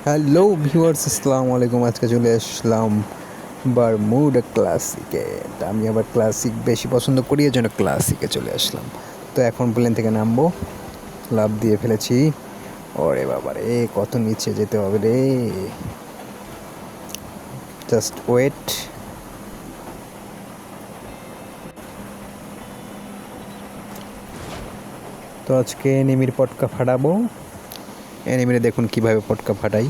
Hello viewers, আসসালামু আলাইকুম। আজকে চলে আসলাম বারমুডা ক্লাসিকে। তা আমি আবার ক্লাসিক বেশি পছন্দ করি, এর জন্য ক্লাসিকে চলে আসলাম। তো এখন প্লেন থেকে নামবো, লাফ দিয়ে ফেলেছি। ওরে বাবা রে, কত নিচে যেতে হবে রে, জাস্ট ওয়েট। তো আজকে এনিমির পটকা ফাটাবো। এনিমিরে দেখুন কীভাবে পটকা ফাটাই।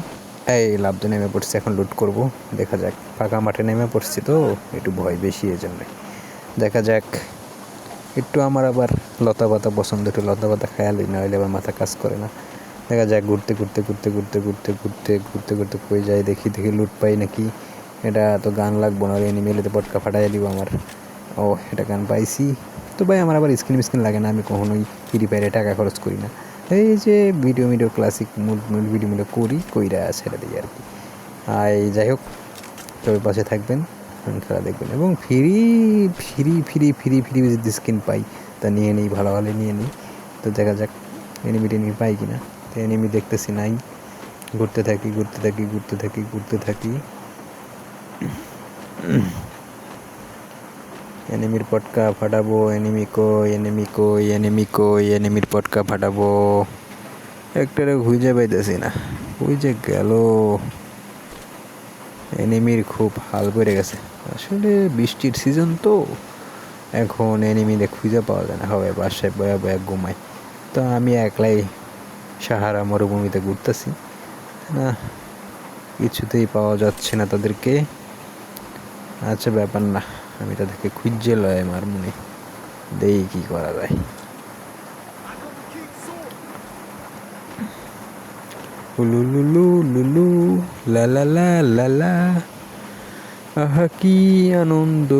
এই লাফ দিয়ে নেমে পড়ছি, এখন লুট করব। দেখা যাক, ফাঁকা মাঠে নেমে পড়ছি তো একটু ভয় বেশি, এই জন্যে দেখা যাক। একটু আমার আবার লতা পাতা পছন্দ, একটু লতা পাতা খেয়ালই না হলে আবার মাথা কাজ করে না। দেখা যাক, ঘুরতে ঘুরতে ঘুরতে ঘুরতে ঘুরতে ঘুরতে ঘুরতে ঘুরতে কই যাই, দেখি দেখি লুট পাই নাকি। এটা তো গান লাগবো না, এনিমেলে তো পটকা ফাটাই দিব আমার। ও, এটা গান পাইছি। তো ভাই আমার আবার স্ক্রিন লাগে না, আমি কখনোই ফ্রি ফায়ারে টাকা খরচ করি না। এই যে ভিডিও ক্লাসিক ভিডিও করি, কইরা ছেড়ে দিই আর কি। যাই হোক, তবে পাশে থাকবেন, খেলা দেখবেন, এবং free free free free free যদি স্কিন পাই তা নিয়ে নিই, ভালো ভালো নিয়ে নিই। তো দেখা যাক টেনিমি পাই কিনা। তো এনিমি দেখতেছি নাই, ঘুরতে থাকি ঘুরতে থাকি ঘুরতে থাকি ঘুরতে থাকি। এনিমির পটকা ফাটাবো, এনিমি কই এনিমি কই এনিমি কই, এনিমির পটকা ফাটাবো। একটারে খুঁজে পাইতেছি না, ওই যে গেল। এনিমির খুব হাল করে গেছে, আসলে বৃষ্টির সিজন তো এখন এনিমিদের খুঁজে পাওয়া যায় না, হবে বাসায় বয়া বয়া ঘুমায়। তো আমি একলাই সাহারা মরুভূমিতে ঘুরতেছি না, কিছুতেই পাওয়া যাচ্ছে না তাদেরকে। আচ্ছা, ব্যাপার না, আমি তাদেরকে খুঁজে লয় আমার মনে, দেই কি করা যায়। লুলু লুলু লা লা লা লা লা, আহা কি আনন্দ,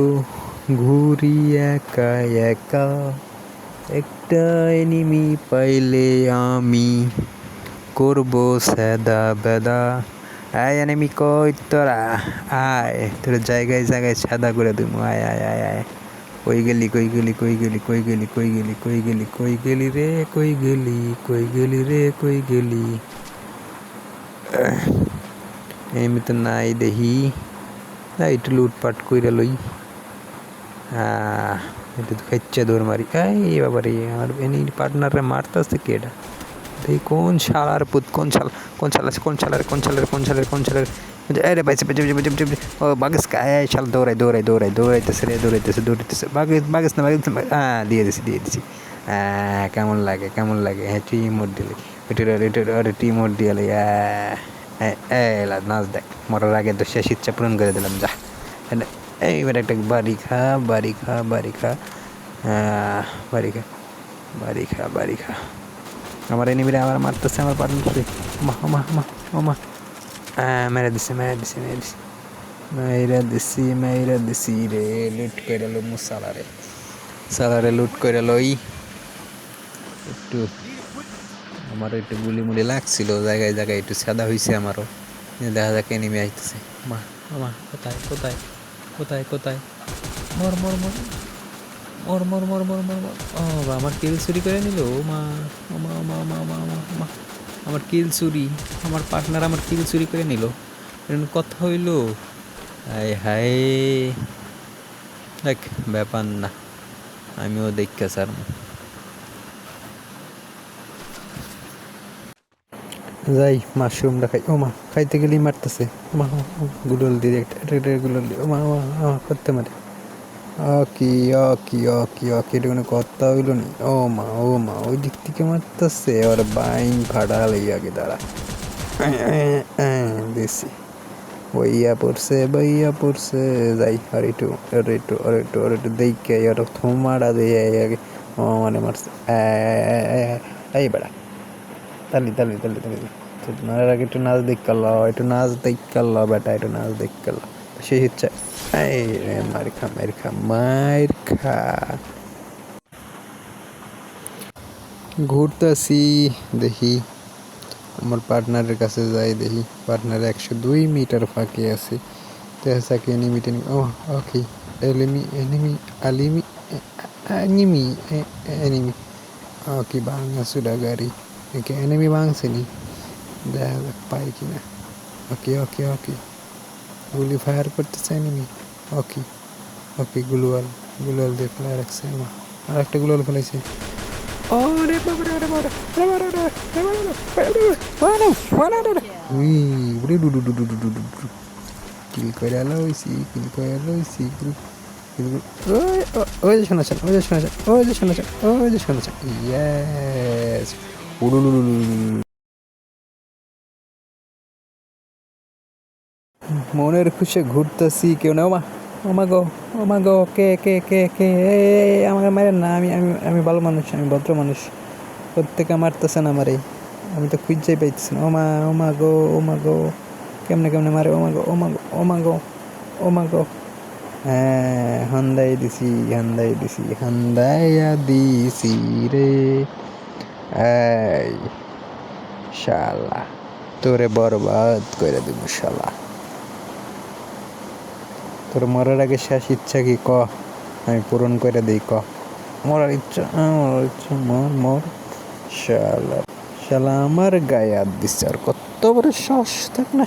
ঘুরি একা একা, একটা এনিমি পাইলে আমি করব সেদা বেদা। আয় এনিমি কই তোরা, আয় তোর জায়গায় জায়গায় সাদা করে দিব। আয় আয় আয় আয়, কই গেলি কই গেলি কই গেলি কই গেলি কই গেলি কই গেলি কই গেলি রে কই গেলি কই গেলি রে কই গেলি। এমনি তো নাই দেখি, একটু লুটপাট কইরা লই। এটা তো খাইচ্ছে দৌড় মারি। এই বাবারে, আমার এনি পার্টনাররা মারতেছে কে এটা, দেখি কোন শালার পুত, কোন শাল, কোন শাল আছে, কোন শালার কোন শালার কোন শালার কোন শালার। আরে পাইছে ও বাগিস কায়, শাল দৌড়াই দৌড়াই দৌড়াই দৌড়াইতেছে রে, দৌড়াইতেছে বাগিস না বাগিস না। দিয়ে দিছি। কেমন লাগে কেমন লাগে, হ্যাঁ টিম মোড দিলে, টিম মোড দিয়ে নাচ দেখ, মরার আগে তো শেষ ইচ্ছা পূরণ করে দিলাম, যা। এইবার একটা বাড়ি খা বাড়ি খা বাড়ি খা, বাড়ি খা বাড়ি খা বাড়ি খা। আমার এনিমিরা আমার মারতেছে, আমার পার্টনার। মা মা মা মা, মেরে দিছি মেরা দিছি রে, লুট করে লো সালারে লুট করে লই। একটু আমার একটু গুলি মুলি লাগছিল, জায়গায় জায়গায় একটু সাদা হয়েছে আমারও। দেখা যাক এনিমি আইতেছে। মা মা, কোথায় কোথায় কোথায় কোথায়, মর মর মর মর মর মর মর মর মর। ও বা, আমার কিল চুরি করে নিল। ও মা ও মা ও মা ও মা ও মা ও মা ও মা, আমার কিল চুরি, আমার পার্টনার আমার কিল চুরি করে নিল। এরকম কথা হইল, হায় হায়। দেখ, ব্যাপার না, আমিও দেখা স্যার। যাই মাশরুমটা খাই। ও মা, খাইতে গেলেই মারতেছে। মা গুলল দিয়ে একটা গুলল দিয়ে, ও মা করতে মারে। অকি অকি অকি অকি, এটা কোনো কথা হইল নি। ও মা ওই দিক থেকে মারতেছে, আর বাইন ফাটাল আগে দাঁড়া। দিছি, বইয়া পড়ছে। যাই আর একটু দেখে আর থমাড়া দিয়ে আগে। মানে মারছে, এই বেড়া, তালি মারার আগে একটু নাচ দেখ কাল, বেটা, একটু নাচ দেখ কাল। সেই ইচ্ছা, এই মার খা। ঘুরতেছি, দেখি আমার পার্টনারের কাছে যাই, দেখি পার্টনার 102 মিটার ফাঁকে আছে। দেখা এনিমি ও ওকে, এনিমি এনিমি ওকে, ভাঙা সুডা গাড়ি, এনিমি ভাঙছে নি, দেখা যাক পাই কিনা। ওকে ওকে ওকে, গুলি ফায়ার করতে চাইনি আমি। ওকে ওকে, গ্লুয়াল গ্লুয়াল দিয়ে ফেলে রাখছে আমার, আর একটা গ্লুয়াল ফেলাইছে। ওরে বাবা রে, ওরে বাবা রে, ওরে বাবা রে, we would do do do do do do do do. কিল করে আলো হইছি, কিল করে আলো হইছি, ওই ওই যে শোনাচ্ছেন, ওই যে শোনাচ্ছেন, ওই যে শোনাচ্ছেন, ওই যে শোনাচ্ছেন, ইয়েস। উড়ুলুলুলুলু। মনের খুশি ঘুরতেছি, কেউ না। ওমা, ওমা গো, ওমা গো, কে কে কে কে, আমার মায়ের না, আমি আমি আমি ভালো মানুষ, আমি ভদ্র মানুষ, প্রত্যেকে মারতেছেন আমারে, আমি তো খুঁজেই পাইতেছি না। ওমা, ওমা গো, ওমা গো, কেমনে কেমনে মারে, ওমা গো, ওমা গো, ওমা গো, ওমা গো। হ্যাঁ, হান্দাই দিছি, হান্দাই দিছি, হান্দাইয়া দিছি রে। এই শালা, তোরে বরবাদ কইরা দিব শালা। তোর মরার আগে শেষ ইচ্ছা কি ক, আমি পূরণ করে দিই ক। মরার ইচ্ছা, আমার ইচ্ছা, মর মর। শালা, শালা আমার গায়ে হাত দিচ্ছে, আর কত বড় সাহস থাক না।